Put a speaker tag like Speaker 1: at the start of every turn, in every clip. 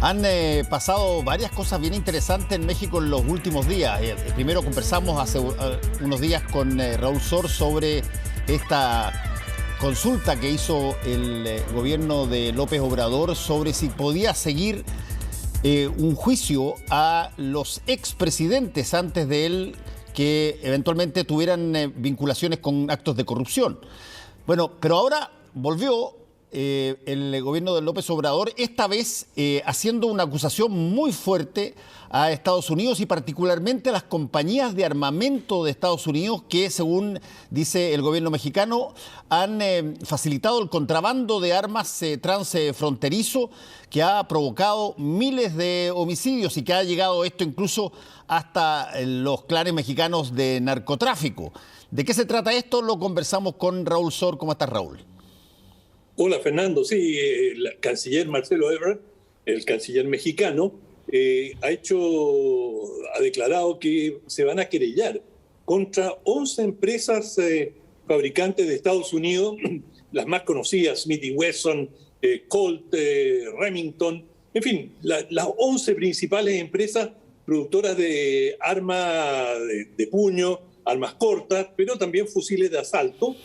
Speaker 1: Han pasado varias cosas bien interesantes en México en los últimos días. Primero conversamos hace unos días con Raúl Sor sobre esta consulta que hizo el gobierno de López Obrador sobre si podía seguir un juicio a los expresidentes antes de él que eventualmente tuvieran vinculaciones con actos de corrupción. Bueno, pero ahora volvió el gobierno de López Obrador, esta vez haciendo una acusación muy fuerte a Estados Unidos y particularmente a las compañías de armamento de Estados Unidos que, según dice el gobierno mexicano, han facilitado el contrabando de armas transfronterizo que ha provocado miles de homicidios y que ha llegado esto incluso hasta los clanes mexicanos de narcotráfico. ¿De qué se trata esto? Lo conversamos con Raúl Sor. ¿Cómo estás, Raúl?
Speaker 2: Hola, Fernando. Sí, el canciller Marcelo Ebrard, el canciller mexicano, ha declarado que se van a querellar contra 11 empresas fabricantes de Estados Unidos, las más conocidas, Smith & Wesson, Colt, Remington, en fin, las 11 principales empresas productoras de armas de puño, armas cortas, pero también fusiles de asalto,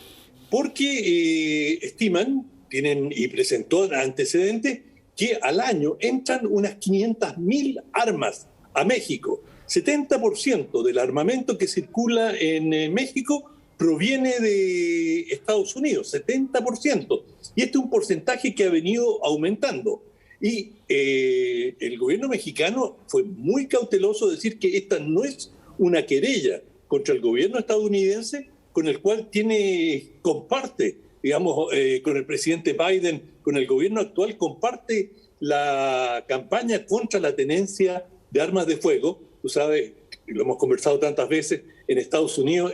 Speaker 2: porque estiman, tienen y presentó antecedentes, que al año entran unas 500.000 armas a México. 70% del armamento que circula en México proviene de Estados Unidos, 70%. Y este es un porcentaje que ha venido aumentando. Y el gobierno mexicano fue muy cauteloso de decir que esta no es una querella contra el gobierno estadounidense, con el cual comparte, digamos, con el presidente Biden, con el gobierno actual, comparte la campaña contra la tenencia de armas de fuego. Tú sabes, lo hemos conversado tantas veces, en Estados Unidos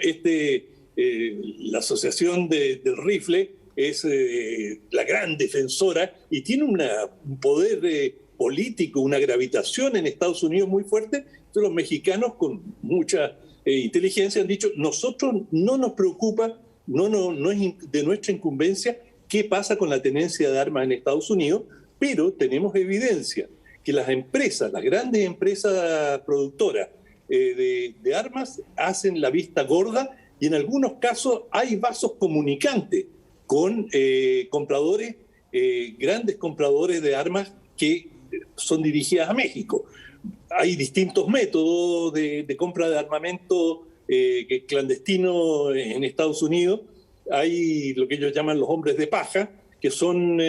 Speaker 2: la Asociación del Rifle es la gran defensora y tiene un poder político, una gravitación en Estados Unidos muy fuerte. Entonces los mexicanos, con mucha inteligencia, han dicho: nosotros no nos preocupa, no es de nuestra incumbencia qué pasa con la tenencia de armas en Estados Unidos, pero tenemos evidencia que las empresas, las grandes empresas productoras de armas, hacen la vista gorda y en algunos casos hay vasos comunicantes con compradores, grandes compradores de armas que son dirigidas a México. Hay distintos métodos de compra de armamento clandestino en Estados Unidos. Hay lo que ellos llaman los hombres de paja, que son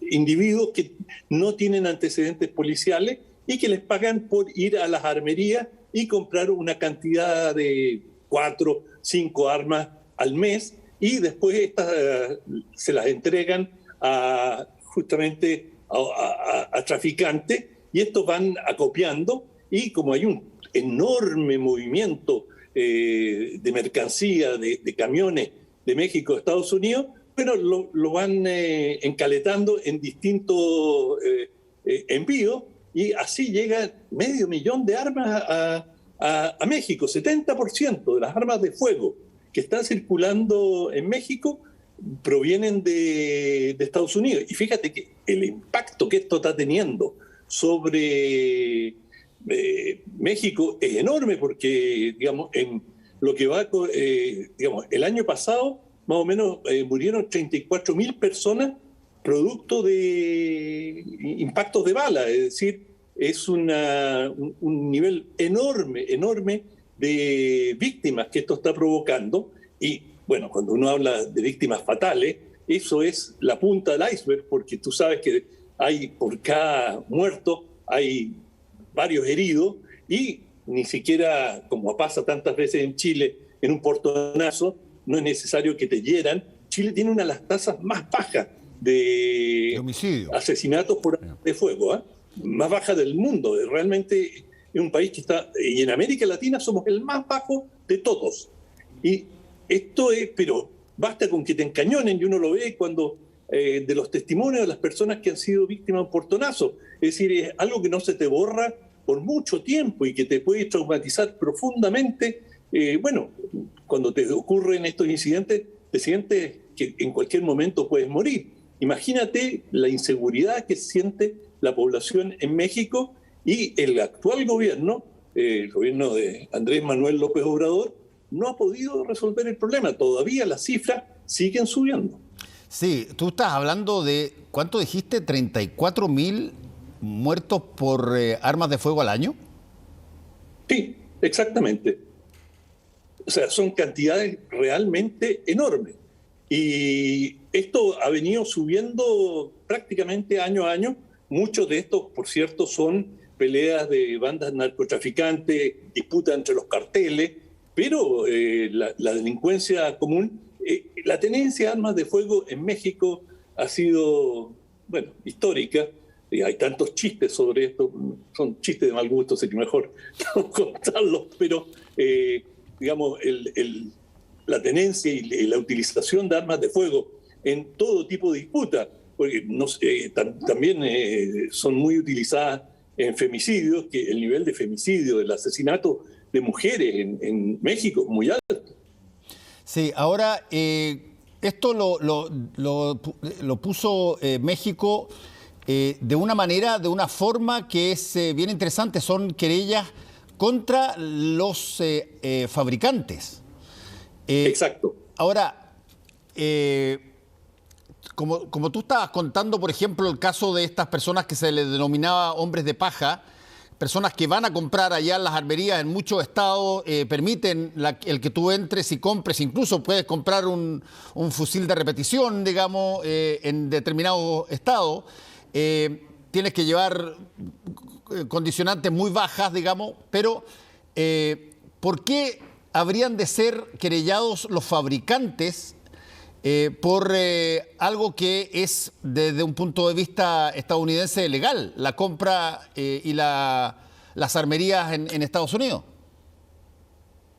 Speaker 2: individuos que no tienen antecedentes policiales y que les pagan por ir a las armerías y comprar una cantidad de 4, 5 armas al mes, y después estas se las entregan justamente a traficantes, y estos van acopiando, y como hay un enorme movimiento de mercancía, de camiones de México a Estados Unidos, pero lo van encaletando en distintos envíos, y así llega 500.000 de armas a México. 70% de las armas de fuego que están circulando en México provienen de Estados Unidos. Y fíjate que el impacto que esto está teniendo sobre México es enorme, porque, digamos, en lo que va, el año pasado, más o menos, murieron 34.000 personas producto de impactos de bala. Es decir, es un nivel enorme de víctimas que esto está provocando. Y bueno, cuando uno habla de víctimas fatales, eso es la punta del iceberg, porque tú sabes que por cada muerto hay varios heridos, y ni siquiera, como pasa tantas veces en Chile, en un portonazo, no es necesario que te hieran. Chile tiene una de las tasas más bajas de
Speaker 1: homicidio,
Speaker 2: asesinatos por arma de fuego, más baja del mundo. Realmente es un país que está, y en América Latina somos el más bajo de todos. Y esto pero basta con que te encañonen, y uno lo ve cuando de los testimonios de las personas que han sido víctimas de un portonazo. Es decir, es algo que no se te borra por mucho tiempo y que te puede traumatizar profundamente. Cuando te ocurren estos incidentes, te sientes que en cualquier momento puedes morir. Imagínate la inseguridad que siente la población en México y el actual gobierno, el gobierno de Andrés Manuel López Obrador, no ha podido resolver el problema. Todavía las cifras siguen subiendo.
Speaker 1: Sí, tú estás hablando de, ¿cuánto dijiste? ¿34.000 muertos por armas de fuego al año?
Speaker 2: Sí, exactamente. O sea, son cantidades realmente enormes. Y esto ha venido subiendo prácticamente año a año. Muchos de estos, por cierto, son peleas de bandas narcotraficantes, disputas entre los carteles, pero la delincuencia común, la tenencia de armas de fuego en México ha sido, bueno, histórica. Hay tantos chistes sobre esto, son chistes de mal gusto, sé que mejor no contarlos, pero digamos, la tenencia y la utilización de armas de fuego en todo tipo de disputa, porque también son muy utilizadas en femicidios, que el nivel de femicidio, del asesinato de mujeres en México es muy alto.
Speaker 1: Sí, ahora esto lo puso México de una manera, de una forma que es bien interesante. Son querellas contra los fabricantes.
Speaker 2: Exacto.
Speaker 1: Ahora, como tú estabas contando, por ejemplo, el caso de estas personas que se les denominaba hombres de paja, personas que van a comprar allá en las armerías en muchos estados, permiten el que tú entres y compres, incluso puedes comprar un fusil de repetición, digamos, en determinado estado. Tienes que llevar condicionantes muy bajas, digamos, pero ¿por qué habrían de ser querellados los fabricantes por algo que es desde un punto de vista estadounidense legal, la compra y las armerías en Estados Unidos?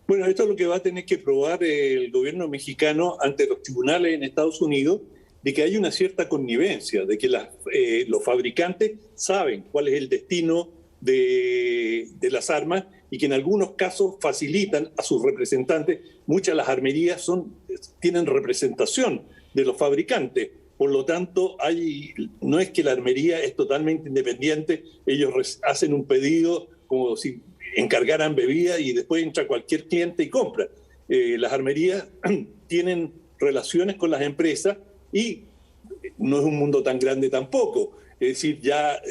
Speaker 2: Bueno, esto es lo que va a tener que probar el gobierno mexicano ante los tribunales en Estados Unidos, de que hay una cierta connivencia, de que los fabricantes saben cuál es el destino de las armas y que en algunos casos facilitan a sus representantes. Muchas de las armerías tienen representación de los fabricantes. Por lo tanto, no es que la armería es totalmente independiente. Ellos hacen un pedido como si encargaran bebida y después entra cualquier cliente y compra. Las armerías tienen relaciones con las empresas y no es un mundo tan grande tampoco. Es decir, ya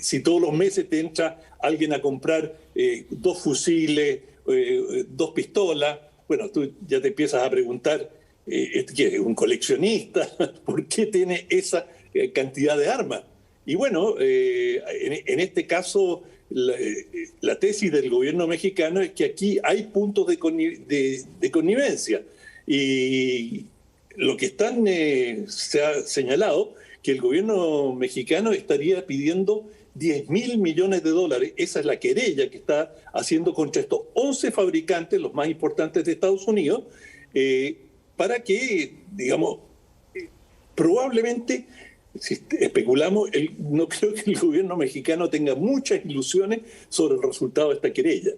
Speaker 2: si todos los meses te entra alguien a comprar 2 fusiles, 2 pistolas, bueno, tú ya te empiezas a preguntar, ¿qué es un coleccionista? ¿Por qué tiene esa cantidad de armas? Y bueno, en este caso, la tesis del gobierno mexicano es que aquí hay puntos de connivencia. Y lo que se ha señalado que el gobierno mexicano estaría pidiendo $10.000 millones. Esa es la querella que está haciendo contra estos 11 fabricantes, los más importantes de Estados Unidos, para que, digamos, probablemente, si especulamos, no creo que el gobierno mexicano tenga muchas ilusiones sobre el resultado de esta querella.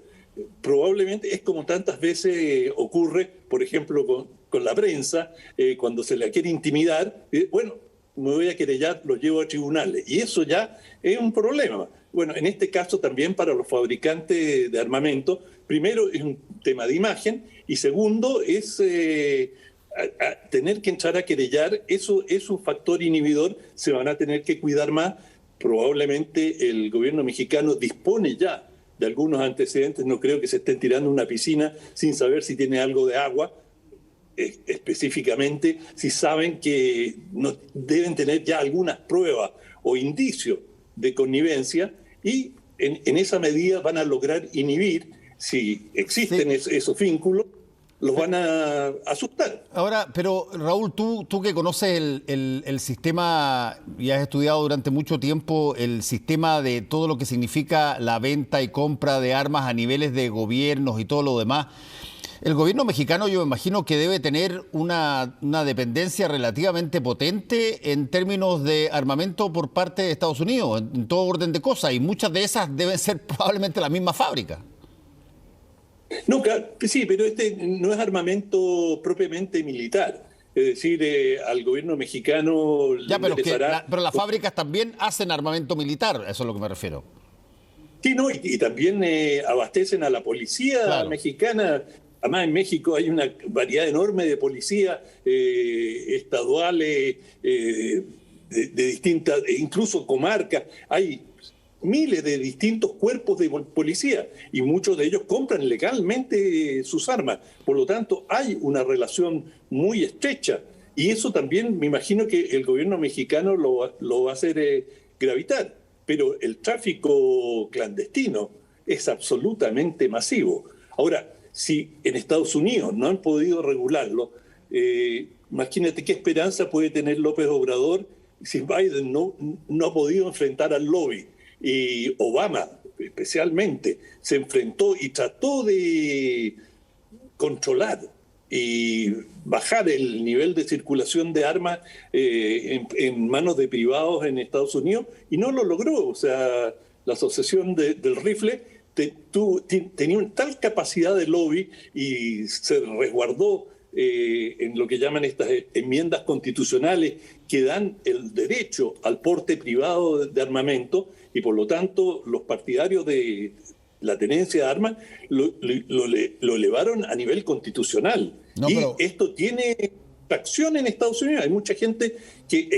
Speaker 2: Probablemente es como tantas veces ocurre, por ejemplo, con la prensa, cuando se la quiere intimidar, bueno, me voy a querellar, lo llevo a tribunales. Y eso ya es un problema. Bueno, en este caso también para los fabricantes de armamento, primero es un tema de imagen y segundo es tener que entrar a querellar. Eso es un factor inhibidor, se van a tener que cuidar más. Probablemente el gobierno mexicano dispone ya de algunos antecedentes, no creo que se estén tirando una piscina sin saber si tiene algo de agua. Específicamente si saben que no deben tener ya algunas pruebas o indicios de connivencia y en esa medida van a lograr inhibir, si existen esos vínculos, los van a asustar.
Speaker 1: Ahora, pero Raúl, tú que conoces el sistema y has estudiado durante mucho tiempo el sistema de todo lo que significa la venta y compra de armas a niveles de gobiernos y todo lo demás, el gobierno mexicano yo me imagino que debe tener una dependencia relativamente potente en términos de armamento por parte de Estados Unidos, en todo orden de cosas, y muchas de esas deben ser probablemente la misma fábrica.
Speaker 2: No, sí, pero este no es armamento propiamente militar. Es decir, al gobierno mexicano le
Speaker 1: Ya, pero,
Speaker 2: interesará...
Speaker 1: pero las fábricas también hacen armamento militar, eso es lo que me refiero.
Speaker 2: Sí, ¿no? Y también abastecen a la policía mexicana. Además, en México hay una variedad enorme de policías estaduales, de distintas, incluso comarcas. Hay miles de distintos cuerpos de policía y muchos de ellos compran legalmente sus armas. Por lo tanto, hay una relación muy estrecha. Y eso también me imagino que el gobierno mexicano lo va a hacer gravitar. Pero el tráfico clandestino es absolutamente masivo. Ahora, si en Estados Unidos no han podido regularlo, imagínate qué esperanza puede tener López Obrador si Biden no ha podido enfrentar al lobby. Y Obama, especialmente, se enfrentó y trató de controlar y bajar el nivel de circulación de armas en manos de privados en Estados Unidos, y no lo logró. O sea, la Asociación del Rifle tenía una tal capacidad de lobby y se resguardó en lo que llaman estas enmiendas constitucionales que dan el derecho al porte privado de armamento, y por lo tanto los partidarios de la tenencia de armas lo elevaron a nivel constitucional. Esto tiene tracción en Estados Unidos. Hay mucha gente que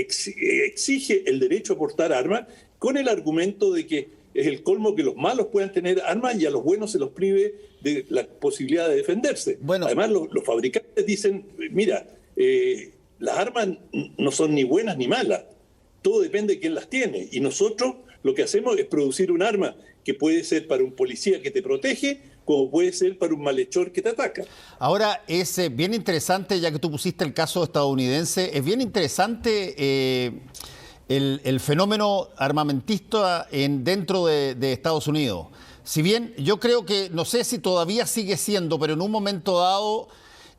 Speaker 2: exige el derecho a portar armas con el argumento de que es el colmo que los malos puedan tener armas y a los buenos se los prive de la posibilidad de defenderse. Además, los fabricantes dicen, mira, las armas no son ni buenas ni malas, todo depende de quién las tiene. Y nosotros lo que hacemos es producir un arma que puede ser para un policía que te protege, como puede ser para un malhechor que te ataca.
Speaker 1: Ahora, es bien interesante, ya que tú pusiste el caso estadounidense, es bien interesante el fenómeno armamentista dentro de Estados Unidos. Si bien yo creo que, no sé si todavía sigue siendo, pero en un momento dado,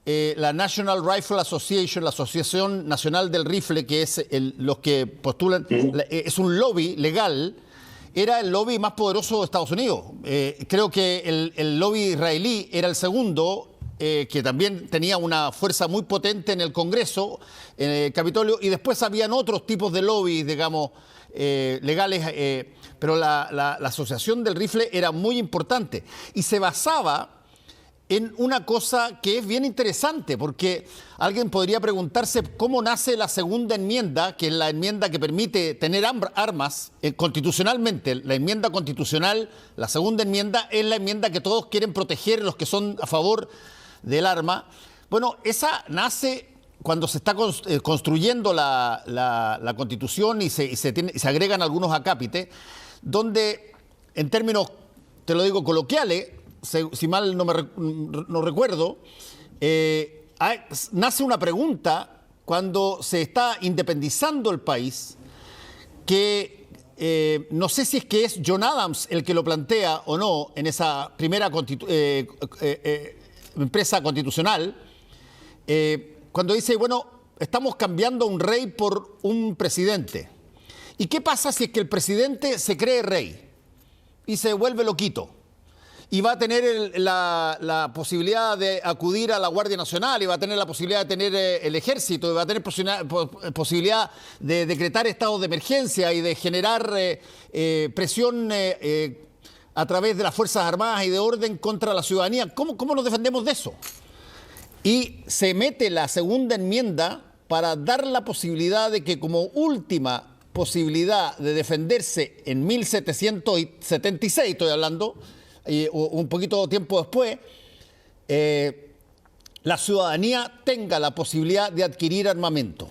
Speaker 1: la National Rifle Association, la Asociación Nacional del Rifle, que es los que postulan, es un lobby legal, era el lobby más poderoso de Estados Unidos. Creo que el lobby israelí era el segundo, que también tenía una fuerza muy potente en el Congreso, en el Capitolio, y después habían otros tipos de lobbies, digamos, legales, pero la Asociación del Rifle era muy importante y se basaba en una cosa que es bien interesante, porque alguien podría preguntarse cómo nace la segunda enmienda, que es la enmienda que permite tener armas constitucionalmente. La enmienda constitucional, la segunda enmienda, es la enmienda que todos quieren proteger, los que son a favor del arma. Bueno, esa nace cuando se está construyendo la Constitución y se agregan algunos acápites, donde, en términos, te lo digo, coloquiales, si mal no recuerdo, nace una pregunta cuando se está independizando el país, que no sé si es que es John Adams el que lo plantea o no en esa primera empresa constitucional, cuando dice, bueno, estamos cambiando un rey por un presidente. ¿Y qué pasa si es que el presidente se cree rey y se vuelve loquito? Y va a tener la posibilidad de acudir a la Guardia Nacional, y va a tener la posibilidad de tener el ejército, y va a tener posibilidad de decretar estados de emergencia y de generar presión a través de las Fuerzas Armadas y de orden contra la ciudadanía. ¿Cómo nos defendemos de eso? Y se mete la segunda enmienda para dar la posibilidad de que, como última posibilidad de defenderse en 1776, estoy hablando, un poquito tiempo después, la ciudadanía tenga la posibilidad de adquirir armamento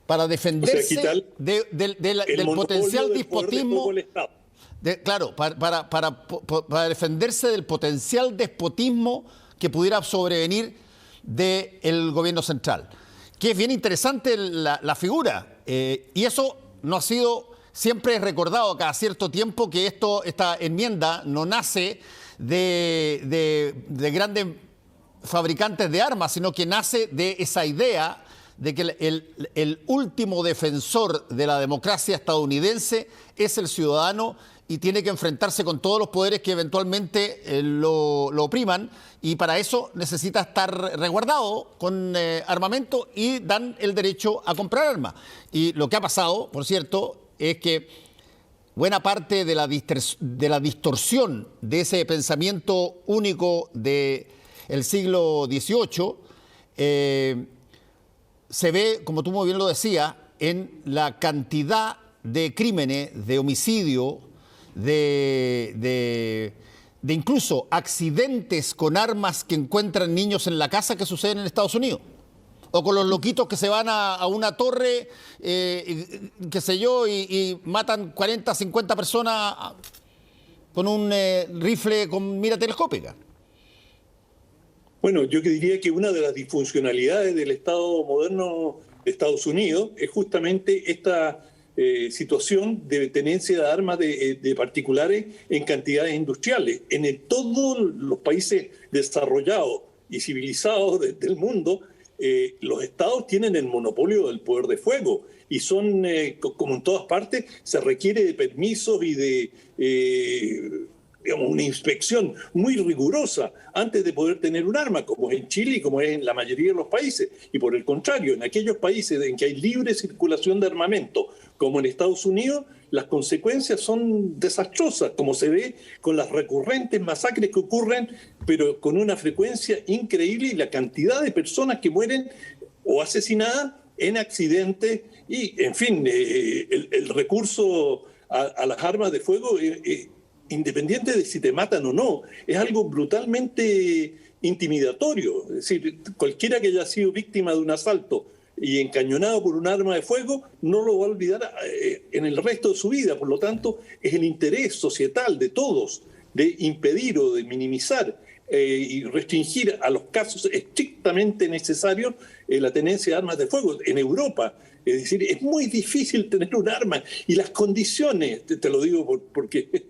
Speaker 1: para defenderse del potencial despotismo. Claro, para defenderse del potencial despotismo que pudiera sobrevenir del gobierno central. Que es bien interesante la figura, y eso no ha sido... Siempre es recordado cada cierto tiempo que esta enmienda no nace de grandes fabricantes de armas, sino que nace de esa idea de que el último defensor de la democracia estadounidense es el ciudadano y tiene que enfrentarse con todos los poderes que eventualmente lo opriman, y para eso necesita estar resguardado con armamento y dan el derecho a comprar armas. Y lo que ha pasado, por cierto, es que buena parte de la distorsión de ese pensamiento único del siglo XVIII se ve, como tú muy bien lo decías, en la cantidad de crímenes, de homicidio, de incluso accidentes con armas que encuentran niños en la casa que suceden en Estados Unidos. O con los loquitos que se van a una torre, qué sé yo, y matan 40, 50 personas con un rifle con mira telescópica.
Speaker 2: Bueno, yo diría que una de las disfuncionalidades del Estado moderno de Estados Unidos es justamente esta situación de tenencia de armas de particulares en cantidades industriales. Todos los países desarrollados y civilizados del mundo, los estados tienen el monopolio del poder de fuego y son, como en todas partes, se requiere de permisos y de digamos, una inspección muy rigurosa antes de poder tener un arma, como es en Chile y como es en la mayoría de los países. Y por el contrario, en aquellos países en que hay libre circulación de armamento, como en Estados Unidos, las consecuencias son desastrosas, como se ve con las recurrentes masacres que ocurren, pero con una frecuencia increíble, y la cantidad de personas que mueren o asesinadas en accidentes y, en fin, el recurso a las armas de fuego, independiente de si te matan o no, es algo brutalmente intimidatorio. Es decir, cualquiera que haya sido víctima de un asalto y encañonado por un arma de fuego no lo va a olvidar en el resto de su vida. Por lo tanto, es el interés societal de todos de impedir o de minimizar y restringir a los casos estrictamente necesarios la tenencia de armas de fuego. En Europa, es decir, es muy difícil tener un arma, y las condiciones, te lo digo porque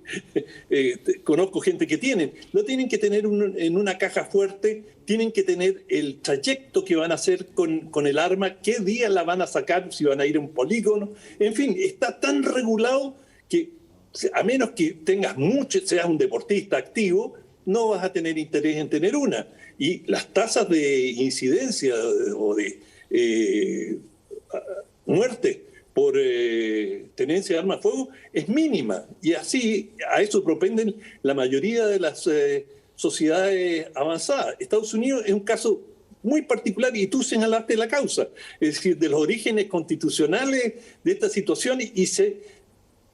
Speaker 2: conozco gente que lo tienen que tener en una caja fuerte, tienen que tener el trayecto que van a hacer con el arma, qué día la van a sacar, si van a ir a un polígono, en fin, está tan regulado que a menos que tengas seas un deportista activo, no vas a tener interés en tener una. Y las tasas de incidencia o de muerte por tenencia de armas de fuego es mínima. Y así, a eso propenden la mayoría de las sociedades avanzadas. Estados Unidos es un caso muy particular, y tú señalaste la causa, es decir, de los orígenes constitucionales de esta situación,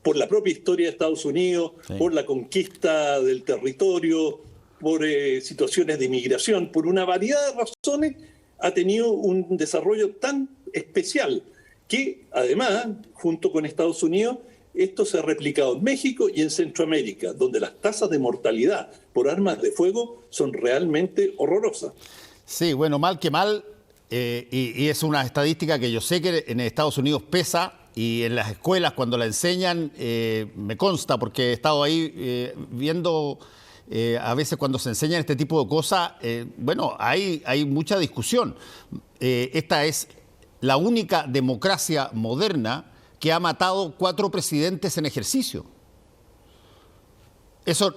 Speaker 2: por la propia historia de Estados Unidos, sí, por la conquista del territorio, por situaciones de inmigración, por una variedad de razones, ha tenido un desarrollo tan especial que, además, junto con Estados Unidos, esto se ha replicado en México y en Centroamérica, donde las tasas de mortalidad por armas de fuego son realmente horrorosas.
Speaker 1: Sí, bueno, mal que mal, y es una estadística que yo sé que en Estados Unidos pesa. Y en las escuelas, cuando la enseñan, me consta, porque he estado ahí viendo a veces cuando se enseñan este tipo de cosas, bueno, hay mucha discusión. Esta es la única democracia moderna que ha matado 4 presidentes en ejercicio. Eso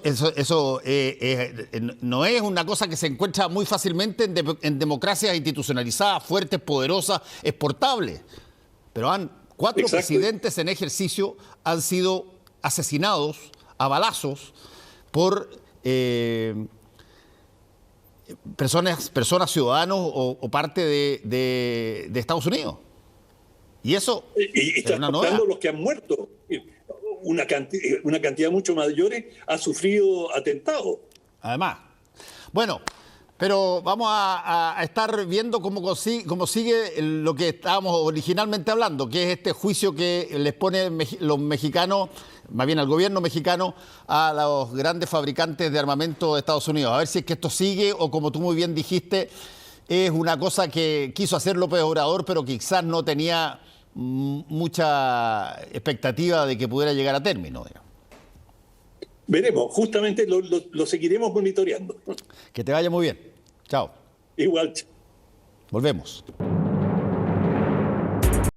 Speaker 1: no es una cosa que se encuentra muy fácilmente en democracias institucionalizadas, fuertes, poderosas, exportables. Pero 4 presidentes en ejercicio han sido asesinados a balazos por personas ciudadanos o parte de Estados Unidos. Y eso
Speaker 2: y
Speaker 1: es una novedad.
Speaker 2: Los que han muerto, una cantidad mucho mayor ha sufrido atentados.
Speaker 1: Además. Bueno, pero vamos a estar viendo cómo sigue lo que estábamos originalmente hablando, que es este juicio que les pone los mexicanos, más bien al gobierno mexicano, a los grandes fabricantes de armamento de Estados Unidos. A ver si es que esto sigue o, como tú muy bien dijiste, es una cosa que quiso hacer López Obrador, pero quizás no tenía mucha expectativa de que pudiera llegar a término, digamos.
Speaker 2: Veremos, justamente lo seguiremos monitoreando.
Speaker 1: Que te vaya muy bien. Chao.
Speaker 2: Igual.
Speaker 1: Volvemos.